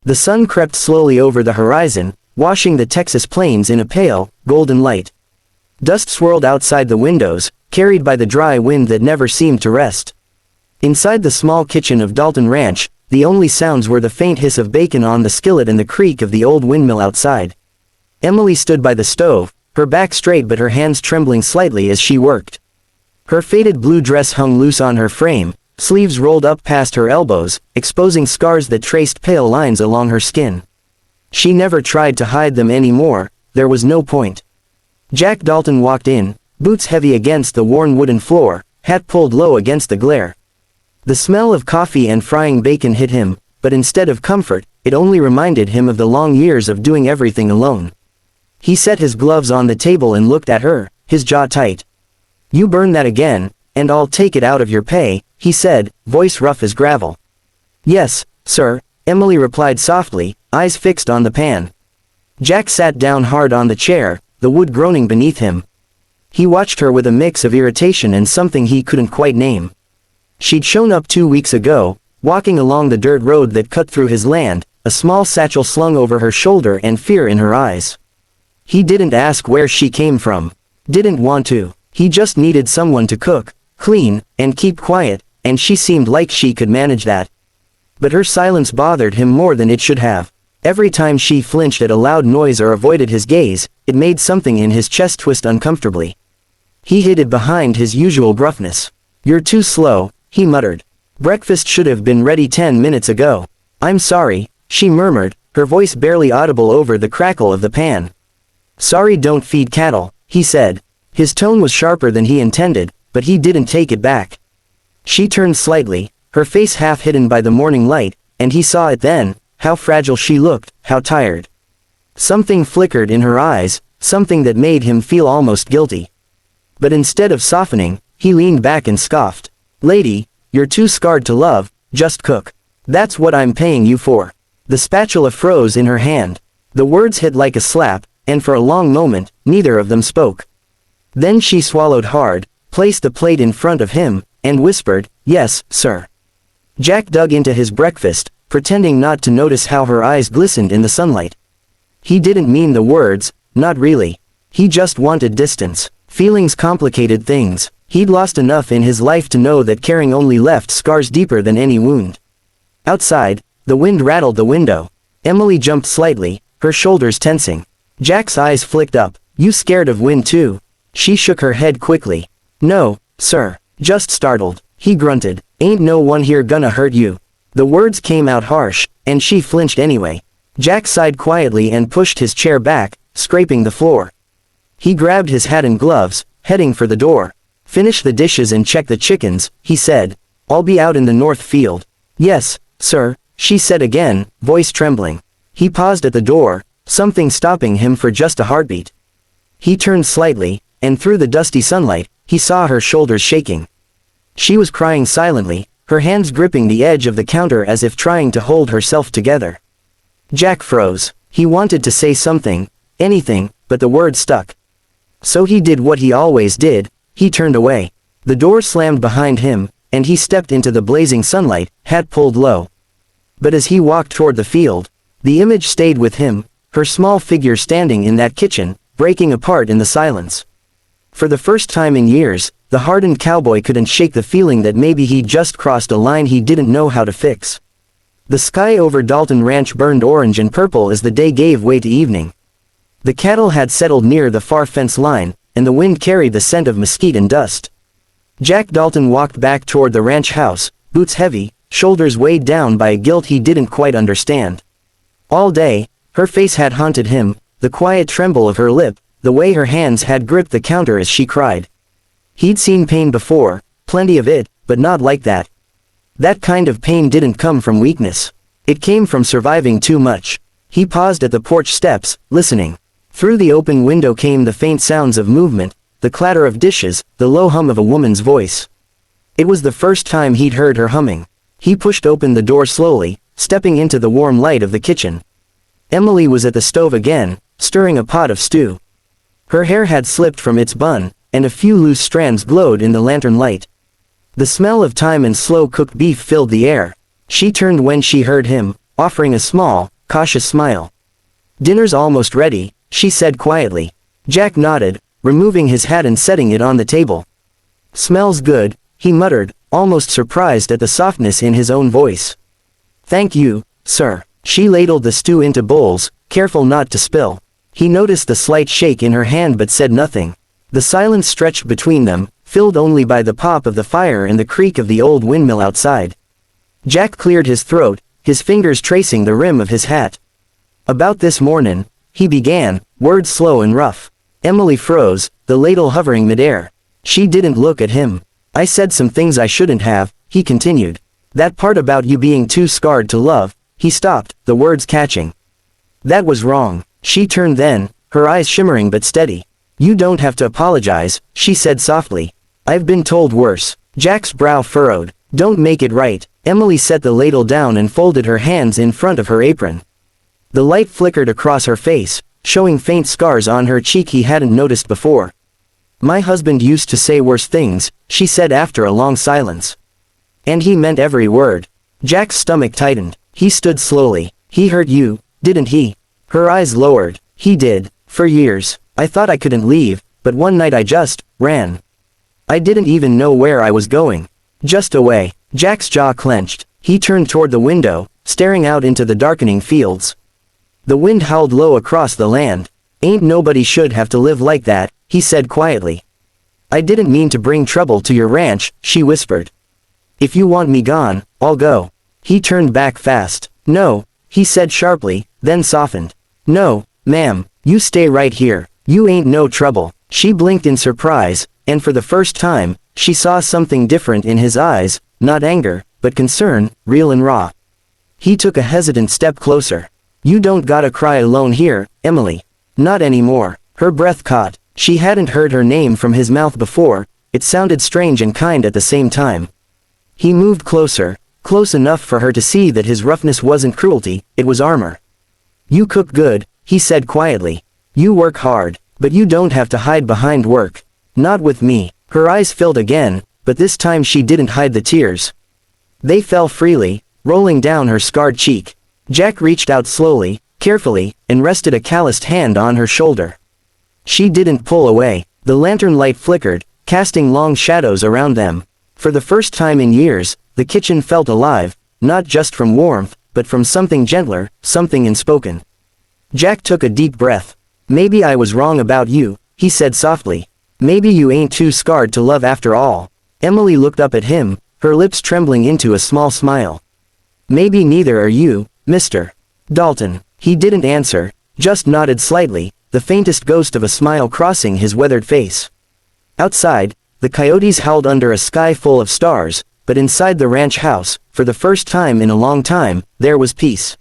The sun crept slowly over the horizon, washing the Texas plains in a pale, golden light. Dust swirled outside the windows, carried by the dry wind that never seemed to rest. Inside the small kitchen of Dalton Ranch, the only sounds were the faint hiss of bacon on the skillet and the creak of the old windmill outside. Emily stood by the stove, her back straight but her hands trembling slightly as she worked. Her faded blue dress hung loose on her frame, sleeves rolled up past her elbows, exposing scars that traced pale lines along her skin. She never tried to hide them anymore, there was no point. Jack Dalton walked in, boots heavy against the worn wooden floor, hat pulled low against the glare. The smell of coffee and frying bacon hit him, but instead of comfort, it only reminded him of the long years of doing everything alone. He set his gloves on the table and looked at her, his jaw tight. "You burn that again, and I'll take it out of your pay," he said, voice rough as gravel. "Yes, sir," Emily replied softly, eyes fixed on the pan. Jack sat down hard on the chair, the wood groaning beneath him. He watched her with a mix of irritation and something he couldn't quite name. She'd shown up 2 weeks ago, walking along the dirt road that cut through his land, a small satchel slung over her shoulder and fear in her eyes. He didn't ask where she came from. Didn't want to. He just needed someone to cook, clean, and keep quiet, and she seemed like she could manage that. But her silence bothered him more than it should have. Every time she flinched at a loud noise or avoided his gaze, it made something in his chest twist uncomfortably. He hid it behind his usual gruffness. "You're too slow," he muttered. "Breakfast should have been ready 10 minutes ago." "I'm sorry," she murmured, her voice barely audible over the crackle of the pan. "Sorry don't feed cattle," he said. His tone was sharper than he intended, but he didn't take it back. She turned slightly, her face half hidden by the morning light, and he saw it then, how fragile she looked, how tired. Something flickered in her eyes, something that made him feel almost guilty. But instead of softening, he leaned back and scoffed. "Lady, you're too scarred to love, just cook. That's what I'm paying you for." The spatula froze in her hand. The words hit like a slap, and for a long moment, neither of them spoke. Then she swallowed hard, placed the plate in front of him, and whispered, "Yes, sir." Jack dug into his breakfast, pretending not to notice how her eyes glistened in the sunlight. He didn't mean the words, not really. He just wanted distance. Feelings complicated things. He'd lost enough in his life to know that caring only left scars deeper than any wound. Outside, the wind rattled the window. Emily jumped slightly, her shoulders tensing. Jack's eyes flicked up. "You scared of wind too?" She shook her head quickly. "No, sir. Just startled." He grunted. "Ain't no one here gonna hurt you." The words came out harsh, and she flinched anyway. Jack sighed quietly and pushed his chair back, scraping the floor. He grabbed his hat and gloves, heading for the door. "Finish the dishes and check the chickens," he said. "I'll be out in the north field." "Yes, sir," she said again, voice trembling. He paused at the door, something stopping him for just a heartbeat. He turned slightly, and through the dusty sunlight, he saw her shoulders shaking. She was crying silently, her hands gripping the edge of the counter as if trying to hold herself together. Jack froze. He wanted to say something, anything, but the words stuck. So he did what he always did, he turned away. The door slammed behind him, and he stepped into the blazing sunlight, hat pulled low. But as he walked toward the field, the image stayed with him, her small figure standing in that kitchen, breaking apart in the silence. For the first time in years, the hardened cowboy couldn't shake the feeling that maybe he'd just crossed a line he didn't know how to fix. The sky over Dalton Ranch burned orange and purple as the day gave way to evening. The cattle had settled near the far fence line, and the wind carried the scent of mesquite and dust. Jack Dalton walked back toward the ranch house, boots heavy, shoulders weighed down by a guilt he didn't quite understand. All day, her face had haunted him, the quiet tremble of her lip, the way her hands had gripped the counter as she cried. He'd seen pain before, plenty of it, but not like that. That kind of pain didn't come from weakness. It came from surviving too much. He paused at the porch steps, listening. Through the open window came the faint sounds of movement, the clatter of dishes, the low hum of a woman's voice. It was the first time he'd heard her humming. He pushed open the door slowly, stepping into the warm light of the kitchen. Emily was at the stove again, stirring a pot of stew. Her hair had slipped from its bun, and a few loose strands glowed in the lantern light. The smell of thyme and slow-cooked beef filled the air. She turned when she heard him, offering a small, cautious smile. "Dinner's almost ready," she said quietly. Jack nodded, removing his hat and setting it on the table. "Smells good," he muttered, almost surprised at the softness in his own voice. "Thank you, sir." She ladled the stew into bowls, careful not to spill. He noticed the slight shake in her hand but said nothing. The silence stretched between them, filled only by the pop of the fire and the creak of the old windmill outside. Jack cleared his throat, his fingers tracing the rim of his hat. "About this mornin'," he began, words slow and rough. Emily froze, the ladle hovering midair. She didn't look at him. "I said some things I shouldn't have," he continued. "That part about you being too scarred to love." He stopped, the words catching. "That was wrong." She turned then, her eyes shimmering but steady. "You don't have to apologize," she said softly. "I've been told worse." Jack's brow furrowed. "Don't make it right." Emily set the ladle down and folded her hands in front of her apron. The light flickered across her face, showing faint scars on her cheek he hadn't noticed before. "My husband used to say worse things," she said after a long silence. "And he meant every word." Jack's stomach tightened. He stood slowly. "He hurt you, didn't he?" Her eyes lowered. "He did. For years. I thought I couldn't leave, but one night I just ran. I didn't even know where I was going. Just away." Jack's jaw clenched. He turned toward the window, staring out into the darkening fields. The wind howled low across the land. "Ain't nobody should have to live like that," he said quietly. "I didn't mean to bring trouble to your ranch," she whispered. "If you want me gone, I'll go." He turned back fast. "No," he said sharply, then softened. "No, ma'am, you stay right here. You ain't no trouble." She blinked in surprise, and for the first time, she saw something different in his eyes, not anger, but concern, real and raw. He took a hesitant step closer. "You don't gotta cry alone here, Emily. Not anymore." Her breath caught. She hadn't heard her name from his mouth before. It sounded strange and kind at the same time. He moved closer, close enough for her to see that his roughness wasn't cruelty, it was armor. "You cook good," he said quietly. "You work hard, but you don't have to hide behind work. Not with me." Her eyes filled again, but this time she didn't hide the tears. They fell freely, rolling down her scarred cheek. Jack reached out slowly, carefully, and rested a calloused hand on her shoulder. She didn't pull away. The lantern light flickered, casting long shadows around them. For the first time in years, the kitchen felt alive, not just from warmth, but from something gentler, something unspoken. Jack took a deep breath. "Maybe I was wrong about you," he said softly. "Maybe you ain't too scarred to love after all." Emily looked up at him, her lips trembling into a small smile. "Maybe neither are you, Mr. Dalton." He didn't answer, just nodded slightly, the faintest ghost of a smile crossing his weathered face. Outside, the coyotes howled under a sky full of stars, but inside the ranch house, for the first time in a long time, there was peace.